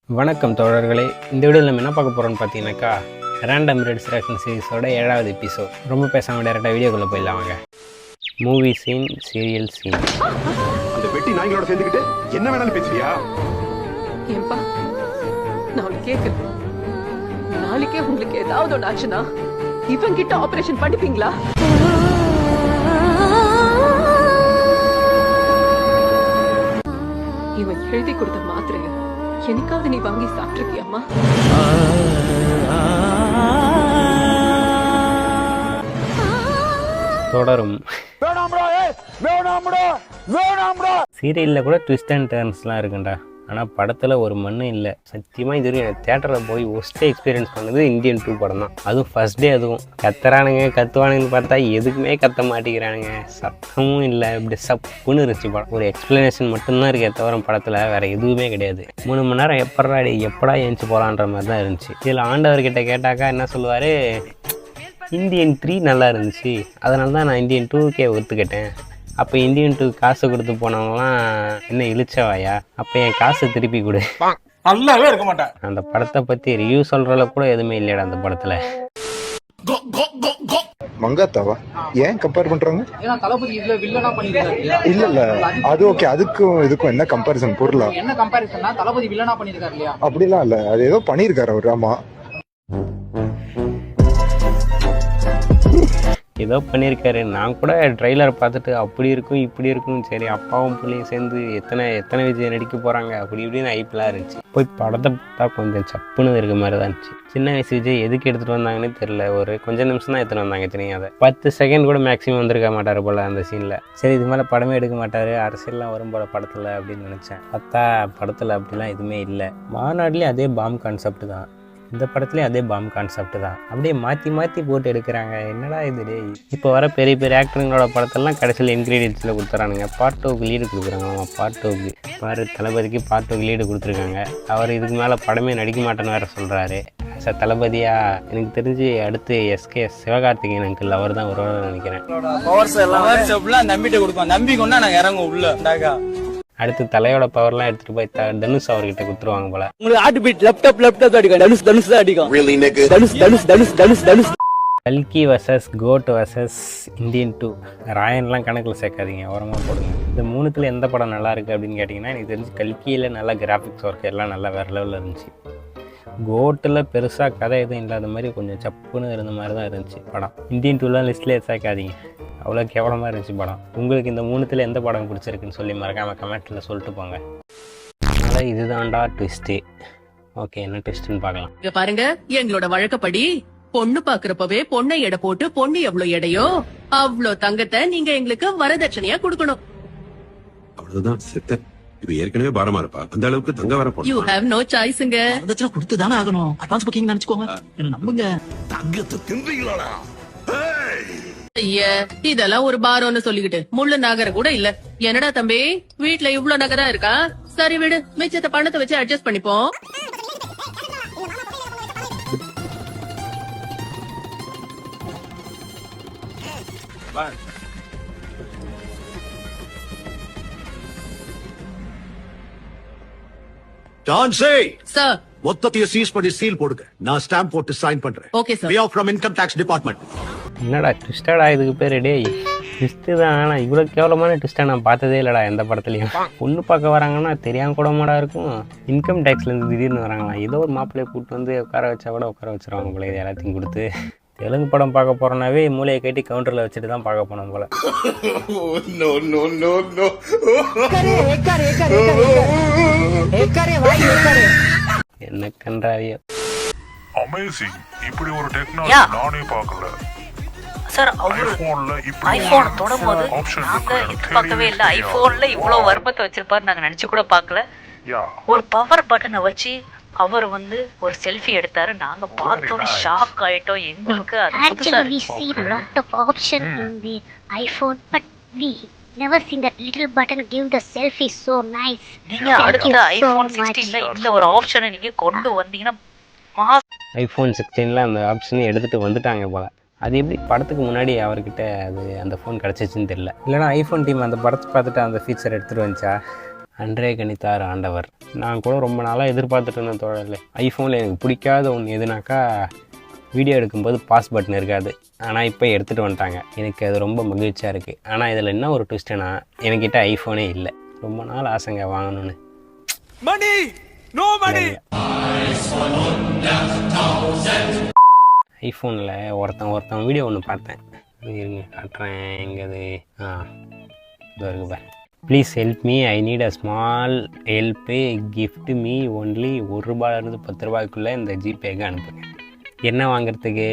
வணக்கம் தோழர்களே. இந்த வீடியோவில் நம்ம என்ன பார்க்க போகிறோம்னு பார்த்தீங்கன்னாக்கா ரேண்டம் ரெட்ஸ் ரியாக்ஷன் சீரிஸோட 7வது எபிசோட். ரொம்ப பேசாமல் டேரெக்டாக வீடியோக்குள்ளே போயிடலாம் வாங்க. Movie scene, serial scene. அந்த பெட்டி நாய்களோட சேர்ந்துக்கிட்டு என்ன வேணாலும் பேசுறியா? ஏன்பா நான் கேட்குறேன், நாளைக்கே உங்களுக்கு ஏதாவது ஒன்று ஆச்சுன்னா இவன் கிட்ட ஆபரேஷன் பண்ணிப்பீங்களா? இவன் எழுதி கொடுத்த மாத்திரைய என்னைக்காவது நீ வாங்கி சாப்பிட்டிருக்கியாமா? தொடரும். சீரியலில் கூட ட்விஸ்ட் அண்ட் டர்ன்ஸ்லாம் இருக்குண்டா. ஆனால் படத்தில் ஒரு மண்ணும் இல்லை. சத்தியமாக இது எனக்கு தேட்டரில் போய் ஒஸ்ட்டே எக்ஸ்பீரியன்ஸ் பண்ணது இந்தியன் 2 படம் தான். அதுவும் ஃபஸ்ட் டே. அதுவும் கத்துவானுங்கன்னு பார்த்தா எதுக்குமே கத்த மாட்டேங்கிறானுங்க. சத்தமும் இல்லை, இப்படி சப்புன்னு இருந்துச்சு படம். ஒரு எக்ஸ்பிளனேஷன் மட்டும்தான் இருக்கே தவிர படத்தில் வேறு எதுவுமே கிடையாது. 3 மணி நேரம் எப்படா ஏஞ்சி போகலான்ற மாதிரி தான் இருந்துச்சு. இதில் ஆண்டவர்கிட்ட கேட்டாக்கா என்ன சொல்லுவார், இந்தியன் 3 நல்லா இருந்துச்சு, அதனால தான் நான் இந்தியன் 2க்கே ஒத்துக்கிட்டேன். அப்போ இந்தியன் 2 காசு கொடுத்து போனவங்களாம் என்ன இழிச்சவாயா, அப்போ என் காசு திருப்பி கொடு. நல்லாவே இருக்க மாட்டேன். அந்த படத்தை பற்றி ரிவ்யூ சொல்கிறல கூட எதுவுமே இல்லையடா அந்த படத்தில். மங்காத்தாவா ஏன் கம்பேர் பண்றாங்க? ஏன்னா தளபதி இதுல வில்லனா பண்ணிருக்காரு. இல்ல அது ஓகே. அதுக்கும் இதுக்கும் என்ன கம்பேரிசன்? பொருளா என்ன கம்பேரிசன்னா தளபதி வில்லனா பண்ணிருக்காரு இல்லையா? அப்படிலாம் இல்ல, அது ஏதோ பண்ணிருக்காரு அவர். ஆமா, ஏதோ பண்ணியிருக்காரு. நான் கூட ட்ரெய்லர் பார்த்துட்டு அப்படி இருக்கும் இப்படி இருக்கும், சரி அப்பாவும் பிள்ளையும் சேர்ந்து எத்தனை விஜய் நடிக்க போகிறாங்க அப்படி இப்படின்னு ஐப்பெலாம் இருந்துச்சு. போய் படத்தை பார்த்தா கொஞ்சம் சப்புன்னு இருக்க மாதிரி தான் இருந்துச்சு. சின்ன வயசு விஜய் எதுக்கு எடுத்துகிட்டு வந்தாங்கன்னு தெரில. ஒரு கொஞ்சம் நிமிஷம் தான் எடுத்துகிட்டு வந்தாங்க. தெரியும், அதை 10 செகண்ட் கூட மேக்ஸிமம் வந்திருக்க மாட்டார் போல் அந்த சீனில். சரி இது மேலே படமே எடுக்க மாட்டார், அரசியல்லாம் வரும் போல படத்தில் அப்படின்னு நினச்சேன். பார்த்தா படத்தில் அப்படிலாம் எதுவுமே இல்லை. மாநாடுலேயும் அதே பாம் கான்செப்ட் தான், இந்த படத்துலேயும் அதே பாம் கான்செப்ட் தான். அப்படியே மாற்றி போட்டு எடுக்கிறாங்க. என்னடா இது டே. இப்போ வர பெரிய ஆக்டருங்களோட படத்தெல்லாம் கடைசியில் இன்க்ரீடியன்ஸில் கொடுத்துறானுங்க. பார்ட் 2க்கு லீடு கொடுக்குறாங்க. பார்ட் 2க்கு பாரு, தளபதிக்கு பார்ட் 2க்கு லீடு கொடுத்துருக்காங்க. அவர் இதுக்கு மேலே படமே நடிக்க மாட்டேன்னு வேறு சொல்கிறாரு. சார் தளபதியா எனக்கு தெரிஞ்சு அடுத்து எஸ்கே சிவகார்த்திகேயன் அங்கிள் அவர் தான் வருவார்னு நினைக்கிறேன். நம்பிட்டு கொடுப்போம், நம்பி கொண்டா நாங்கள் இறங்கும் உள்ள. அடுத்து தலையோட பவர்லாம் எடுத்துட்டு போய் தனுஷ் அவர்கிட்ட கொடுத்துருவாங்க போல. உங்களுக்கு ஹார்ட் பீட் லேப்டாப் அடிக்கும். தனுஷ் தான் அடிக்கும். Really nigga? தனுஷ் கல்கி வர்சஸ் கோட் வர்சஸ் இந்தியன் 2 ராயன்லாம் கணக்கில் சேர்க்காதீங்க, ஓரமாக போடுங்க. இந்த 3த்துல எந்த படம் நல்லா இருக்குது அப்படின்னு கேட்டிங்கன்னா எனக்கு தெரிஞ்சு கல்கியில் நல்லா கிராஃபிக்ஸ் ஒர்க் எல்லாம் நல்லா வேறு லெவலில் இருந்துச்சு. கோட்டில் பெருசாக கதை எதுவும் இல்லாத மாதிரி கொஞ்சம் சப்புன்னு இருந்த மாதிரி தான் இருந்துச்சு படம். இந்தியன் 2லாம் லிஸ்ட்லேயே சேர்க்காதீங்க, அவ்வளோ கேவலமாக இருந்துச்சு படம். உங்களுக்கு இந்த 3த்துல எந்த படம் பிடிச்சிருக்குன்னு சொல்லி மறக்காமல் கமெண்ட்டில் சொல்லிட்டு போங்க. அதனால் இதுதான்டா ட்விஸ்ட்டு. ஓகே, என்ன ட்விஸ்ட்டுன்னு பார்க்கலாம். இங்க பாருங்க, எங்களோட வழக்கப்படி பொண்ணு பாக்குறப்பவே பொண்ணை எடை போட்டு பொண்ணு எவ்வளவு எடையோ அவ்வளோ தங்கத்தை நீங்க எங்களுக்கு வரதட்சணையா கொடுக்கணும். அவ்வளவுதான் செத்த. இது ஏற்கனவே பாரமா இருப்பா, அந்த அளவுக்கு தங்க வர போறோம். யூ ஹேவ் நோ சாய்ஸ்ங்க. வரதட்சணை கொடுத்து தானே ஆகணும். அட்வான்ஸ் புக்கிங் நினைச்சுக்கோங்க, என்ன நம்புங்க. தங்கத்தை தின்றீங்களா? ஐயா, இதெல்லாம் ஒரு பாரோன்னு சொல்லிக்கிட்டு முள்ளு நகர கூட இல்ல. என்னடா தம்பி, வீட்டுல இவ்ளோ நகரா இருக்கா? சரி விடு, மிச்சத்தை பணத்தை வச்சு அட்ஜஸ்ட் பண்ணிப்போம். டான்ஸே சார் மொத்தத்தையும் சீஸ் பண்ணி சீல் போடுங்க. நான் ஸ்டாம்ப் போட்டு சைன் பண்றேன். Okay sir. We are from income tax department. என்னடா ட்விஸ்டடா இதுக்கு பேர்? டே ட்விஸ்ட்டு தான், ஆனால் இவ்வளோ கேவலமான ட்விஸ்ட்டாக நான் பார்த்ததே இல்லைடா எந்த படத்துலையும். பொண்ணு பார்க்க வராங்கன்னா தெரியாம கூட மாடா இருக்கும். இன்கம் டேக்ஸ்லேருந்து திடீர்னு வராங்களா, ஏதோ ஒரு மாப்பிள்ளையை கூப்பிட்டு வந்து உட்கார வச்சா கூட உட்கார வச்சுருவாங்க போல. இது எல்லாத்தையும் கொடுத்து தெலுங்கு படம் பார்க்க போகிறோன்னாவே மூளையை கட்டி கவுண்டரில் வச்சுட்டு தான் பார்க்க போனோம் போல. என்ன கன்றாவியோ. அமேசிங். இப்படி ஒரு டெக்னாலஜி நானே பார்க்கல சார். அவரு ஐபோன் தொடும்போது நாங்க எதிர்பார்க்கவே இல்லை. ஐபோன்ல இவ்வளவு வர்மத்தை வச்சிருப்பாரு நாங்க நினைச்சு கூட பார்க்கல. ஒரு பவர் பட்டனை வச்சு அவர் வந்து ஒரு செல்ஃபி எடுத்தாரு. நாங்க பார்த்தோம், ஷாக் ஆயிட்டோம். எங்களுக்கு actually we see lot of option in the iPhone, but we never seen that little button give the selfie so nice. நீங்க அடுத்த ஐபோன் 16ல இந்த ஒரு ஆப்ஷனை நீங்க கொண்டு வந்தீங்கன்னா ஐஃபோன் 16ல அந்த ஆப்ஷனை எடுத்துகிட்டு வந்துட்டாங்க போல். அது எப்படி படத்துக்கு முன்னாடி அவர்கிட்ட அது அந்த ஃபோன் கிடச்சிச்சின்னு தெரியல. இல்லைனா ஐஃபோன் டீம் அந்த படத்தை பார்த்துட்டு அந்த ஃபீச்சர் எடுத்துகிட்டு வந்துச்சா, அன்றே கணித்தார் ஆண்டவர். நான் கூட ரொம்ப நாளாக எதிர்பார்த்துட்டு இருந்தேன் தோழர்களே. ஐஃபோனில் எனக்கு பிடிக்காத ஒன்று எதுனாக்கா வீடியோ எடுக்கும்போது பாஸ் பட்டன் இருக்காது. ஆனால் இப்போ எடுத்துகிட்டு வந்துட்டாங்க. எனக்கு அது ரொம்ப மகிழ்ச்சியாக இருக்குது. ஆனால் இதில் என்ன ஒரு ட்விஸ்ட்டுனா என்கிட்ட ஐஃபோனே இல்லை. ரொம்ப நாள் ஆசைங்க வாங்கணும்னு. ஐஃபோனில் ஒருத்தன் வீடியோ ஒன்று பார்த்தேன். இருங்க காட்டுறேன். எங்கேது இதோ இருக்கு பாரு. Please help me, I need a small help, gift me only. ₹1 10 இந்த ஜிபேக்கு அனுப்புங்க. என்ன வாங்குறதுக்கு?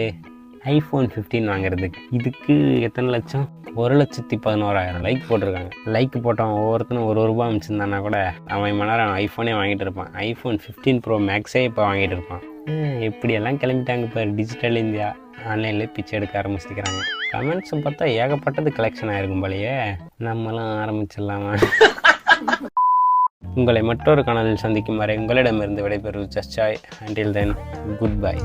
ஐஃபோன் 15 வாங்குறதுக்கு. இதுக்கு எத்தனை லட்சம்? 1,11,000 லைக் போட்டிருக்காங்க. லைக் போட்டவன் ஒவ்வொருத்தனும் ₹1 அனுப்பிச்சிருந்தானா கூட அவன் மணி ஐஃபோனே வாங்கிட்டு இருப்பான். ஐஃபோன் 15 ப்ரோ மேக்ஸே இப்போ வாங்கிட்டு இருப்பான். எப்படியெல்லாம் கிளம்பிட்டாங்க இப்போ டிஜிட்டல் இந்தியா. ஆன்லைன்லேயே பிச்சை எடுக்க ஆரம்பிச்சிக்கிறாங்க. கமெண்ட்ஸை பார்த்தா ஏகப்பட்டது கலெக்ஷன் ஆகிருக்கும் போலையே. நம்மளும் ஆரம்பிச்சிடலாமா? உங்களை மற்றொரு காணொலியில் சந்திக்கும் வரை உங்களிடமிருந்து விடைபெறுவது just Sai. Until then good bye.